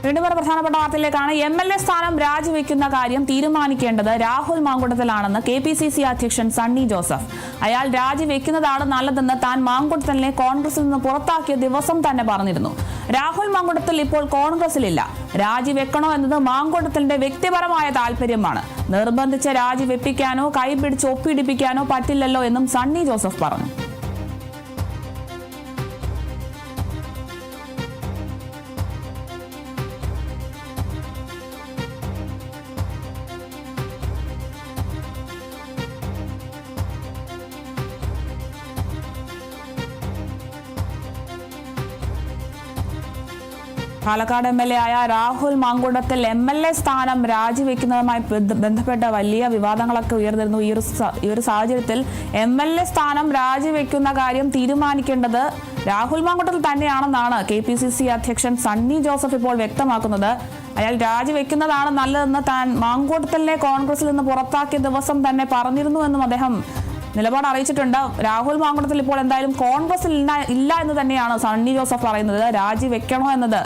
വീണ്ടും ഒരു പ്രധാനപ്പെട്ട വാർത്തയിലേക്കാണ്. MLA സ്ഥാനം രാജിവെക്കുന്ന കാര്യം തീരുമാനിക്കേണ്ടത് രാഹുൽ മാങ്കൂട്ടത്തിലാണെന്ന് KPCC അധ്യക്ഷൻ സണ്ണി ജോസഫ്. അയാൾ രാജിവെക്കുന്നതാണ് നല്ലതെന്ന് താൻ മാങ്കൂട്ടത്തിലിനെ കോൺഗ്രസിൽ നിന്ന് പുറത്താക്കിയ ദിവസം തന്നെ പറഞ്ഞിരുന്നു. രാഹുൽ മാങ്കൂട്ടത്തിൽ ഇപ്പോൾ കോൺഗ്രസിലില്ല. രാജിവെക്കണോ എന്നത് മാങ്കൂട്ടത്തിന്റെ വ്യക്തിപരമായ താല്പര്യമാണ്. നിർബന്ധിച്ച് രാജിവെപ്പിക്കാനോ കൈപിടിച്ച് ഒപ്പിടിപ്പിക്കാനോ പറ്റില്ലല്ലോ എന്നും സണ്ണി ജോസഫ് പറഞ്ഞു. പാലക്കാട് MLA ആയ രാഹുൽ മാങ്കൂട്ടത്തിൽ MLA സ്ഥാനം രാജിവെക്കുന്നതുമായി ബന്ധപ്പെട്ട വലിയ വിവാദങ്ങളൊക്കെ ഉയർന്നിരുന്നു. ഈ ഒരു സാഹചര്യത്തിൽ MLA സ്ഥാനം രാജിവെക്കുന്ന കാര്യം തീരുമാനിക്കേണ്ടത് രാഹുൽ മാങ്കൂട്ടത്തിൽ തന്നെയാണെന്നാണ് KPCC അധ്യക്ഷൻ സണ്ണി ജോസഫ് ഇപ്പോൾ വ്യക്തമാക്കുന്നത്. അയാൾ രാജിവെക്കുന്നതാണ് നല്ലതെന്ന് താൻ മാങ്കൂട്ടത്തിലെ കോൺഗ്രസിൽ നിന്ന് പുറത്താക്കിയ ദിവസം തന്നെ പറഞ്ഞിരുന്നു എന്നും അദ്ദേഹം നിലപാട് അറിയിച്ചിട്ടുണ്ട്. രാഹുൽ മാങ്കൂട്ടത്തിൽ ഇപ്പോൾ എന്തായാലും കോൺഗ്രസിൽ ഇല്ല എന്ന് തന്നെയാണ് സണ്ണി ജോസഫ് പറയുന്നത്. രാജിവെക്കണോ എന്നത്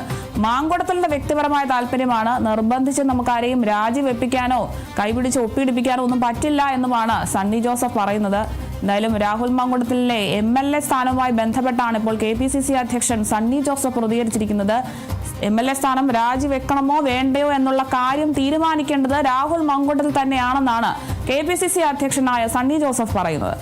മാങ്കൂട്ടത്തിന്റെ വ്യക്തിപരമായ താല്പര്യമാണ്. നിർബന്ധിച്ച് നമുക്കാരെയും രാജിവെപ്പിക്കാനോ കൈപിടിച്ച് ഒപ്പിടിപ്പിക്കാനോ ഒന്നും പറ്റില്ല എന്നുമാണ് സണ്ണി ജോസഫ് പറയുന്നത്. എന്തായാലും രാഹുൽ മാങ്കൂട്ടത്തിലെ MLA സ്ഥാനവുമായി ബന്ധപ്പെട്ടാണ് ഇപ്പോൾ KPCC അധ്യക്ഷൻ സണ്ണി ജോസഫ് പ്രതികരിച്ചിരിക്കുന്നത്. MLA സ്ഥാനം രാജിവെക്കണമോ വേണ്ടയോ എന്നുള്ള കാര്യം തീരുമാനിക്കേണ്ടത് രാഹുൽ മാങ്കൂട്ടത്തിൽ തന്നെയാണെന്നാണ് KPCC അധ്യക്ഷനായ സണ്ണി ജോസഫ് പറയുന്നത്.